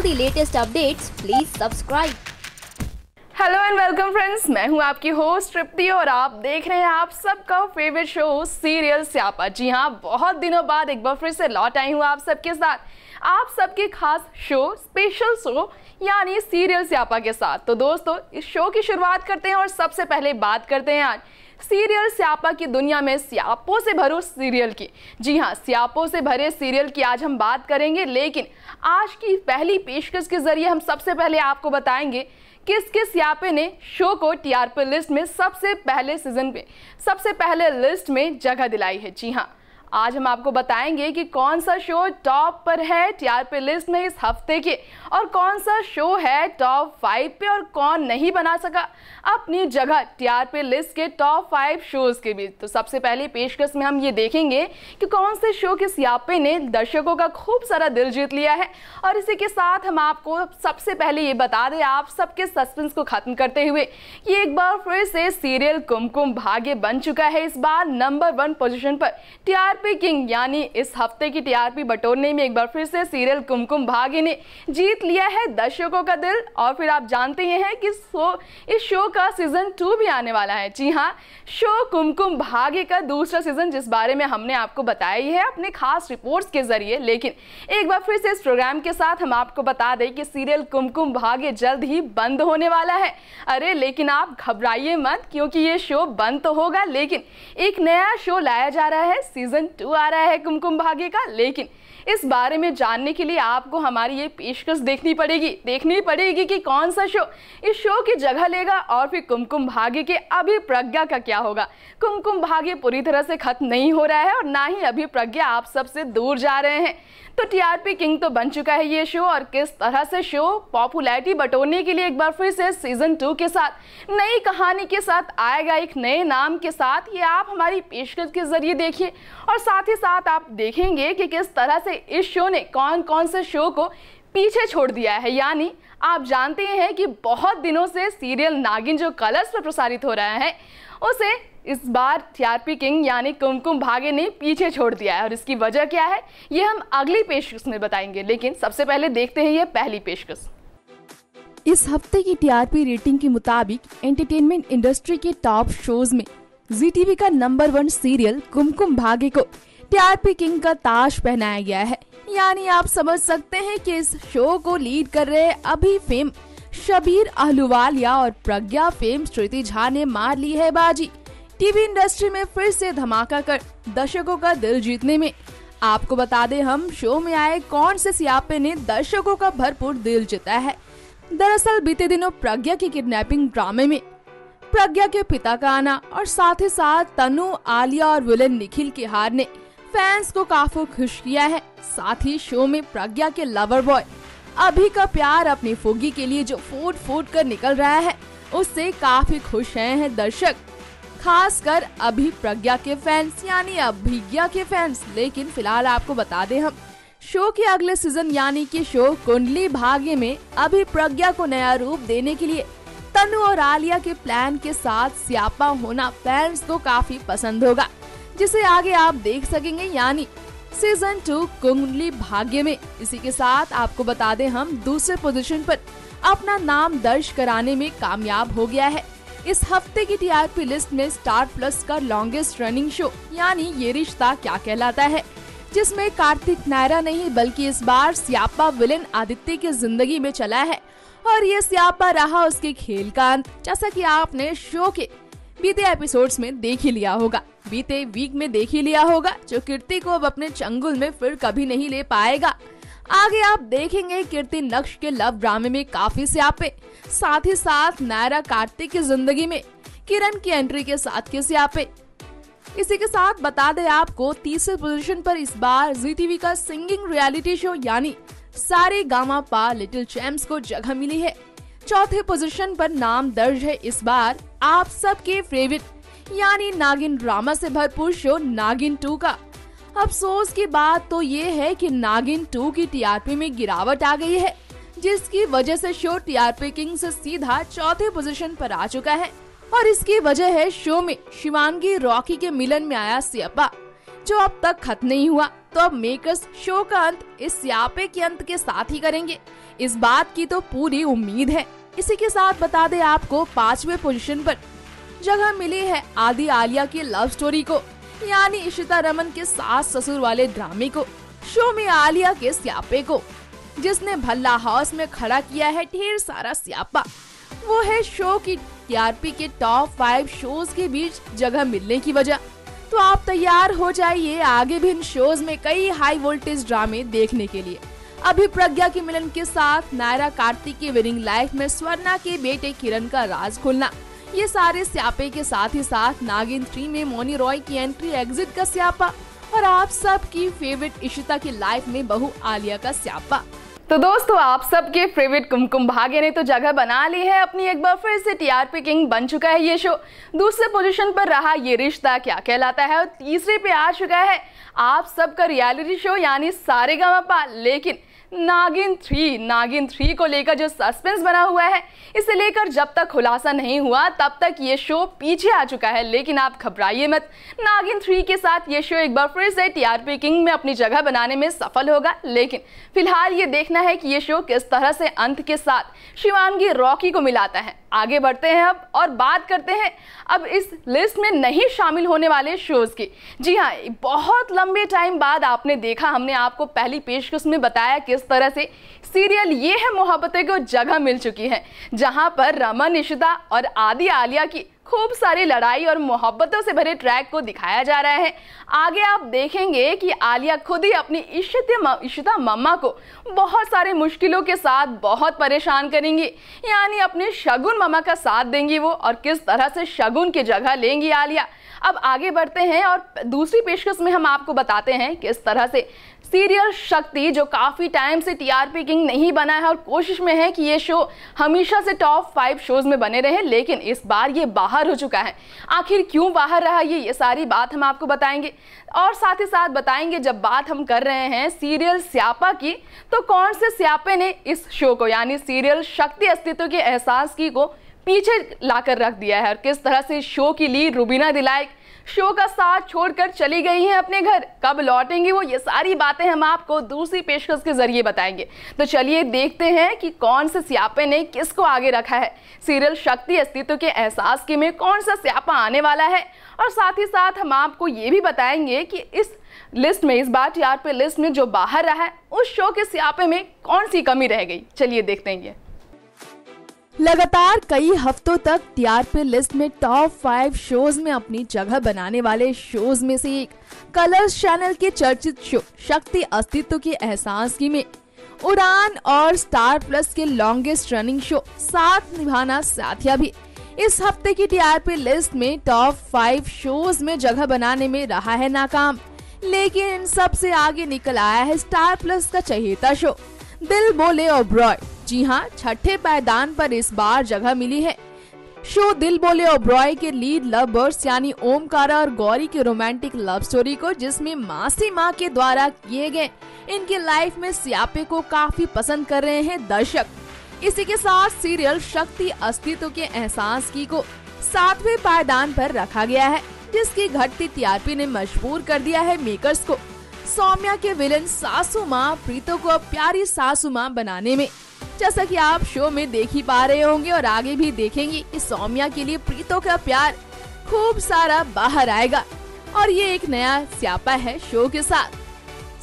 the latest updates, please subscribe. Hello and welcome friends, मैं हूं आपकी होस्ट तृप्ति और आप देख रहे हैं आप सबका फेवरेट शो सीरियल स्यापा। जी हां, बहुत दिनों बाद एक बार फिर से लौट आई हूं आप सबके साथ, आप सबके खास शो, स्पेशल शो यानी सीरियल स्यापा के साथ। तो दोस्तों, इस शो की शुरुआत करते हैं और सबसे पहले बात करते हैं आज सीरियल स्यापा की दुनिया में स्यापों से भरो सीरियल की। जी हाँ, स्यापों से भरे सीरियल की आज हम बात करेंगे, लेकिन आज की पहली पेशकश के जरिए हम सबसे पहले आपको बताएंगे किस किस स्यापे ने शो को टीआरपी लिस्ट में सबसे पहले सीजन पे सबसे पहले लिस्ट में जगह दिलाई है। जी हाँ, आज हम आपको बताएंगे कि कौन सा शो टॉप पर है टीआरपी लिस्ट में इस हफ्ते के, और कौन सा शो है टॉप 5 पे, और कौन नहीं बना सका अपनी जगह टीआरपी लिस्ट के टॉप 5 शोज के बीच। तो सबसे पहले पेशकश में हम ये देखेंगे कि कौन से शो के स्यापे ने दर्शकों का खूब सारा दिल जीत लिया है, और इसी के साथ हम आपको सबसे पहले ये बता दें, आप सबके सस्पेंस को खत्म करते हुए, कि एक बार फिर से सीरियल कुमकुम भाग्य बन चुका है इस बार नंबर 1 पोजीशन पर टीआरपी किंग, यानी इस हफ्ते की टीआरपी बटोरने में एक बार फिर से सीरियल कुमकुम भाग्य ने जीत लिया है दर्शकों का दिल। और फिर आप जानते हैं कि इस शो का सीजन 2 भी आने वाला है। जी हाँ, शो कुमकुम भाग्य का दूसरा सीजन, जिस बारे में हमने आपको बताया ही है अपने खास रिपोर्ट्स के जरिए। लेकिन एक बार फिर से इस प्रोग्राम के साथ हम आपको बता दें कि सीरियल कुमकुम भाग्य जल्द ही बंद होने वाला है। अरे लेकिन आप घबराइए मत, क्योंकि ये शो बंद तो होगा, लेकिन एक नया शो लाया जा रहा है, सीजन 2 आ रहा है कुमकुम भाग्य का। लेकिन इस बारे में जानने के लिए आपको हमारी ये पेशकश देखनी पड़ेगी कि कौन सा शो इस शो की जगह लेगा, और फिर कुमकुम भाग्य के अभिप्रज्ञा का क्या होगा। कुमकुम भाग्य पूरी तरह से खत्म नहीं हो रहा है, और ना ही अभिप्रज्ञा आप सबसे दूर जा रहे हैं। तो टीआरपी किंग तो बन चुका है ये शो, और किस तरह से शो पॉपुलैरिटी बटोरने के लिए एक बार फिर से सीजन 2 के साथ नई कहानी के साथ आएगा, एक नए नाम के साथ, ये आप हमारी पेशकश के जरिए देखिए। और साथ ही साथ आप देखेंगे कि किस तरह से इस शो ने कौन कौन से शो को पीछे छोड़ दिया है। यानी आप जानते हैं कि बहुत दिनों से सीरियल नागिन जो कलर्स पर प्रसारित हो रहा है, उसे इस बार टीआरपी किंग यानी कुमकुम भाग्य ने पीछे छोड़ दिया है। और इसकी वजह क्या है, ये हम अगली पेशकश में बताएंगे। लेकिन सबसे पहले देखते हैं ये पहली पेशकश। इस हफ्ते की टीआरपी रेटिंग के मुताबिक एंटरटेनमेंट इंडस्ट्री के टॉप शोज में जी टीवी का नंबर 1 सीरियल कुमकुम भाग्य को टीआरपी किंग का ताज पहनाया गया है। यानी आप समझ सकते हैं कि इस शो को लीड कर रहे अभी फेम शबीर अहलुवालिया और प्रज्ञा फेम श्रुति झा ने मार ली है बाजी टीवी इंडस्ट्री में फिर से धमाका कर दर्शकों का दिल जीतने में। आपको बता दें, हम शो में आए कौन से स्यापे ने दर्शकों का भरपूर दिल जीता है। दरअसल बीते दिनों प्रज्ञा की किडनैपिंग ड्रामे में प्रज्ञा के पिता का आना, और साथ ही साथ तनु, आलिया और विलेन निखिल की हार ने फैंस को काफी खुश किया है। साथ ही शो में प्रज्ञा के लवर बॉय अभी का प्यार अपनी फुग्गी के लिए जो फूट फूट कर निकल रहा है, उससे काफी खुश हैं दर्शक, खासकर अभी प्रज्ञा के फैंस यानी अभिज्ञा के फैंस। लेकिन फिलहाल आपको बता दें, हम शो के अगले सीजन यानी कि शो कुंडली भाग्य में अभी प्रज्ञा को नया रूप देने के लिए तनु और आलिया के प्लान के साथ स्यापा होना फैंस को काफी पसंद होगा, जिसे आगे आप देख सकेंगे, यानी सीजन 2 कुंडली भाग्य में। इसी के साथ आपको बता दें, हम दूसरे पोजीशन पर अपना नाम दर्ज कराने में कामयाब हो गया है। इस हफ्ते की टीआरपी लिस्ट में स्टार प्लस का लॉन्गेस्ट रनिंग शो यानी ये रिश्ता क्या कहलाता है, जिसमें कार्तिक नायरा नहीं बल्कि इस बार स्यापा विलेन आदित्य की जिंदगी में चला है, और ये स्यापा रहा उसके खेल का अंत, जैसा कि आपने शो के बीते एपिसोड्स में देख ही लिया होगा, बीते वीक में देख ही लिया होगा, जो कीर्ति को अब अपने चंगुल में फिर कभी नहीं ले पाएगा। आगे आप देखेंगे कीर्ति नक्श के लव ड्रामे में काफी स्यापे, साथ ही साथ नायरा कार्तिक की जिंदगी में किरण की एंट्री के साथ के स्यापे। इसी के साथ बता दें आपको, तीसरे पोजीशन पर इस बार जी टीवी का सिंगिंग रियलिटी शो यानी सारे गामा पा लिटिल चैम्प्स को जगह मिली है। चौथे पोजीशन पर नाम दर्ज है इस बार आप सबके फेवरेट यानी नागिन ड्रामा से भरपूर शो नागिन 2 का। अफसोस की बात तो ये है कि नागिन 2 की टीआरपी में गिरावट आ गई है, जिसकी वजह से शो टीआरपी किंग से सीधा चौथे पोजीशन पर आ चुका है। और इसकी वजह है शो में शिवांगी रॉकी के मिलन में आया स्यापा, जो अब तक खत्म नहीं हुआ। तो अब मेकर्स शो का अंत इस स्यापे के अंत के साथ ही करेंगे, इस बात की तो पूरी उम्मीद है। इसी के साथ बता दें आपको 5वें पोजीशन पर जगह मिली है आदि आलिया की लव स्टोरी को, यानी इशिता रमन के सास ससुर वाले ड्रामे को। शो में आलिया के स्यापे को, जिसने भल्ला हाउस में खड़ा किया है ढेर सारा स्यापा, वो है शो की टीआरपी के टॉप 5 शोज के बीच जगह मिलने की वजह। तो आप तैयार हो जाइए आगे भी इन शोज में कई हाई वोल्टेज ड्रामे देखने के लिए। अभी प्रज्ञा के मिलन के साथ नायरा कार्तिक की विनिंग लाइफ में स्वर्णा के बेटे किरण का राज खुलना, ये सारे स्यापे के साथ ही साथ नागिन 3 में मौनी रॉय की एंट्री एग्जिट का स्यापा और आप सब की फेवरेट इशिता की लाइफ में बहू आलिया का स्यापा। तो दोस्तों, आप सबके फेवरेट कुमकुम भाग्य ने तो जगह बना ली है अपनी, एक बार फिर से टीआरपी किंग बन चुका है ये शो। दूसरे पोजीशन पर रहा ये रिश्ता क्या कहलाता है और तीसरे पे आ चुका है आप सबका रियलिटी शो यानी सारेगामापा। लेकिन नागिन 3 को लेकर जो सस्पेंस बना हुआ है, इसे लेकर जब तक खुलासा नहीं हुआ तब तक ये शो पीछे आ चुका है। लेकिन आप घबराइए मत, नागिन 3 के साथ ये शो एक बार फिर से टीआरपी किंग में अपनी जगह बनाने में सफल होगा। लेकिन फिलहाल ये देखना है कि ये शो किस तरह से अंत के साथ शिवांगी रॉकी को मिलाता है। आगे बढ़ते हैं अब और बात करते हैं अब इस लिस्ट में नहीं शामिल होने वाले शोज की। जी हाँ, बहुत लंबे टाइम बाद आपने देखा, हमने आपको पहली पेशकश में बताया किस तरह से सीरियल ये है मोहब्बतें को जगह मिल चुकी है, जहां पर रमन, इशिता और आदि आलिया की खूब सारी लड़ाई और मोहब्बतों से भरे ट्रैक को दिखाया जा रहा है। आगे आप देखेंगे कि आलिया खुद ही अपनी इशिता मम्मा को बहुत सारे मुश्किलों के साथ बहुत परेशान करेंगी, यानी अपने शगुन मम्मा का साथ देंगी वो, और किस तरह से शगुन की जगह लेंगी आलिया। अब आगे बढ़ते हैं और दूसरी पेशकश में हम आपको बताते हैं किस तरह से सीरियल शक्ति, जो काफी टाइम से टीआरपी किंग नहीं बना है और कोशिश में है कि ये शो हमेशा से टॉप 5 शोज में बने रहे, लेकिन इस बार ये बाहर हो चुका है। आखिर क्यों बाहर रहा ये सारी बात हम आपको बताएंगे। और साथ ही साथ बताएंगे, जब बात हम कर रहे हैं सीरियल स्यापा की, तो कौन से स्यापे ने इस शो को यानी सीरियल शक्ति अस्तित्व के एहसास की को पीछे लाकर रख दिया है और किस तरह से शो की लीड रुबीना दिलाइक शो का साथ छोड़कर चली गई हैं अपने घर, कब लौटेंगी वो, ये सारी बातें हम आपको दूसरी पेशकश के जरिए बताएंगे। तो चलिए देखते हैं कि कौन से स्यापे ने किसको आगे रखा है सीरियल शक्ति अस्तित्व के एहसास की में, कौन सा स्यापा आने वाला है। और साथ ही साथ हम आपको ये भी बताएंगे कि इस लिस्ट में, इस बार टीआरपी लिस्ट में जो बाहर रहा है, उस शो के स्यापे में कौन सी कमी रह गई। चलिए देखते हैं ये। लगातार कई हफ्तों तक टीआरपी लिस्ट में टॉप 5 शोज में अपनी जगह बनाने वाले शोज में से एक कलर्स चैनल के चर्चित शो शक्ति अस्तित्व के एहसास की में उड़ान और स्टार प्लस के लॉन्गेस्ट रनिंग शो साथ निभाना साथिया भी इस हफ्ते की टीआरपी लिस्ट में टॉप 5 शोज में जगह बनाने में रहा है नाकाम। लेकिन इन सब से आगे निकल आया है स्टार प्लस का चहेता शो दिल बोले ओबरॉय। जी हाँ, छठे पायदान पर इस बार जगह मिली है शो दिल बोले ओबरॉय के लीड लव बर्ड्स यानी ओमकारा और गौरी की रोमांटिक लव स्टोरी को, जिसमें मासी माँ के द्वारा किए गए इनके लाइफ में स्यापे को काफी पसंद कर रहे हैं दर्शक। इसी के साथ सीरियल शक्ति अस्तित्व के एहसास की को 7वें पायदान पर रखा गया है, जिसकी घटती टीआरपी ने मजबूर कर दिया है मेकर्स को सौम्या के विलन सासू माँ प्रीतो को प्यारी सासू माँ बनाने में। जैसा कि आप शो में देख ही पा रहे होंगे और आगे भी देखेंगे कि सौम्या के लिए प्रीतो का प्यार खूब सारा बाहर आएगा और ये एक नया स्यापा है शो के साथ।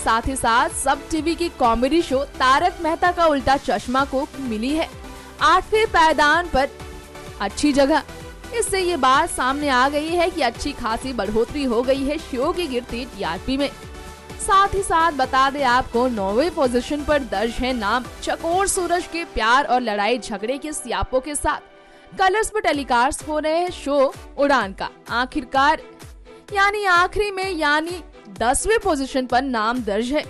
साथ ही साथ सब टीवी की कॉमेडी शो तारक मेहता का उल्टा चश्मा को मिली है 8वें पायदान पर अच्छी जगह। इससे ये बात सामने आ गई है कि अच्छी खासी बढ़ोतरी हो गई है शो की गिरती टीआरपी में। साथ ही साथ बता दें आपको 9वें पोजीशन पर दर्ज है नाम चकोर सूरज के प्यार और लड़ाई झगड़े के स्यापों के साथ कलर्स पर टेलीकास्ट हो रहे हैं शो उड़ान का आखिरकार यानी आखिरी में, यानी 10वें पोजीशन पर नाम दर्ज है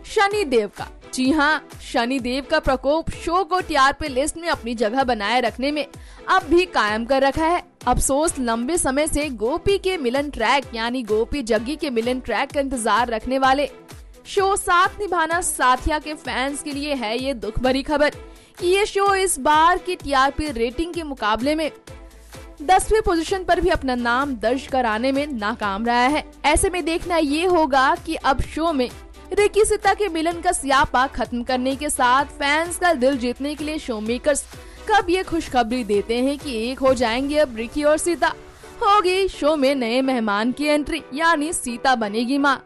शनि देव का। जी हाँ, शनि देव का प्रकोप शो को टीआरपी लिस्ट में अपनी जगह बनाए रखने में अब भी कायम कर रखा है। अफसोस लंबे समय से गोपी के मिलन ट्रैक यानी गोपी जग्गी के मिलन ट्रैक का इंतजार रखने वाले शो साथ निभाना साथिया के फैंस के लिए है ये दुख भरी खबर कि ये शो इस बार की टीआरपी रेटिंग के मुकाबले में 10वीं पोजीशन पर भी अपना नाम दर्ज कराने में नाकाम रहा है। ऐसे में देखना ये होगा कि अब शो में रिकी सीता के मिलन का स्यापा खत्म करने के साथ फैंस का दिल जीतने के लिए शो मेकर्स कब ये खुशखबरी देते हैं कि एक हो जाएंगे अब रिकी और सीता। होगी शो में नए मेहमान की एंट्री, यानी सीता बनेगी माँ।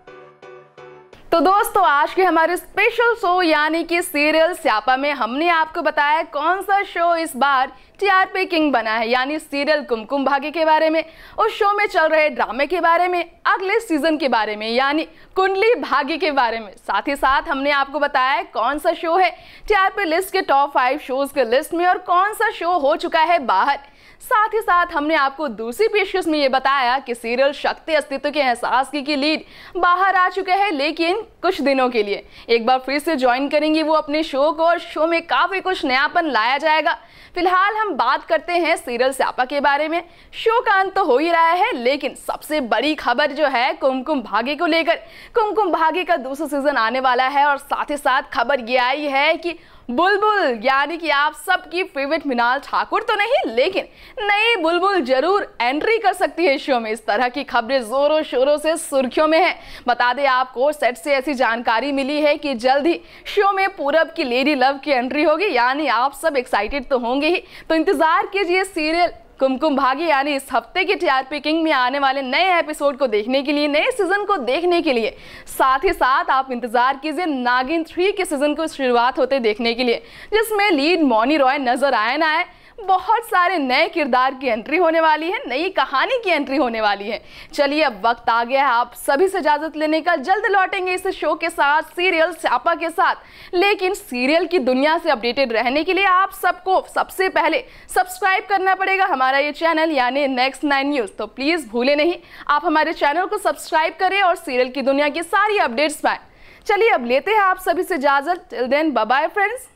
तो दोस्तों, आज के हमारे स्पेशल शो यानी कि सीरियल स्यापा में हमने आपको बताया कौन सा शो इस बार टीआरपी किंग बना है, यानी सीरियल कुमकुम भाग्य के बारे में, उस शो में चल रहे ड्रामे के बारे में, अगले सीजन के बारे में यानी कुंडली भाग्य के बारे में। साथ ही साथ हमने आपको बताया कौन सा शो है टीआरपी लिस्ट के टॉप 5 शोज के लिस्ट में और कौन सा शो हो चुका है बाहर। साथ ही साथ हमने आपको दूसरी पेशकश में ये बताया कि सीरियल शक्ति अस्तित्व के एहसास की लीड बाहर आ चुके हैं, लेकिन कुछ दिनों के लिए एक बार फिर से ज्वाइन करेंगी वो अपने शो को और शो में काफी कुछ नयापन लाया जाएगा। फिलहाल हम बात करते हैं सीरियल स्यापा के बारे में। शो का अंत तो हो ही रहा है, लेकिन सबसे बड़ी खबर जो है कुमकुम भाग्य को लेकर, कुमकुम भाग्य का दूसरा सीजन आने वाला है और साथ ही साथ खबर ये आई है कि बुलबुल यानी कि आप सबकी फेवरेट मृणाल ठाकुर तो नहीं, लेकिन नई बुलबुल जरूर एंट्री कर सकती है शो में। इस तरह की खबरें जोरों शोरों से सुर्खियों में है। बता दें आपको, सेट से ऐसी जानकारी मिली है कि जल्द ही शो में पूरब की लेडी लव की एंट्री होगी, यानी आप सब एक्साइटेड तो होंगे ही। तो इंतजार कीजिए सीरियल कुमकुम भाग्य यानी इस हफ्ते के टीआरपी किंग में आने वाले नए एपिसोड को देखने के लिए, नए सीजन को देखने के लिए। साथ ही साथ आप इंतजार कीजिए नागिन 3 के सीजन को शुरुआत होते देखने के लिए, जिसमें लीड मौनी रॉय नजर आए ना आए, बहुत सारे नए किरदार की एंट्री होने वाली है, नई कहानी की एंट्री होने वाली है। चलिए, अब वक्त आ गया है आप सभी से इजाजत लेने का। जल्द लौटेंगे इस शो के साथ, सीरियल स्यापा के साथ, लेकिन सीरियल की दुनिया से अपडेटेड रहने के लिए आप सबको सबसे पहले सब्सक्राइब करना पड़ेगा हमारा ये चैनल यानी नेक्स्ट 9 न्यूज। तो प्लीज भूले नहीं, आप हमारे चैनल को सब्सक्राइब करें और सीरियल की दुनिया की सारी अपडेट्स पाएं। चलिए, अब लेते हैं आप सभी से इजाजत। Till then, bye bye friends.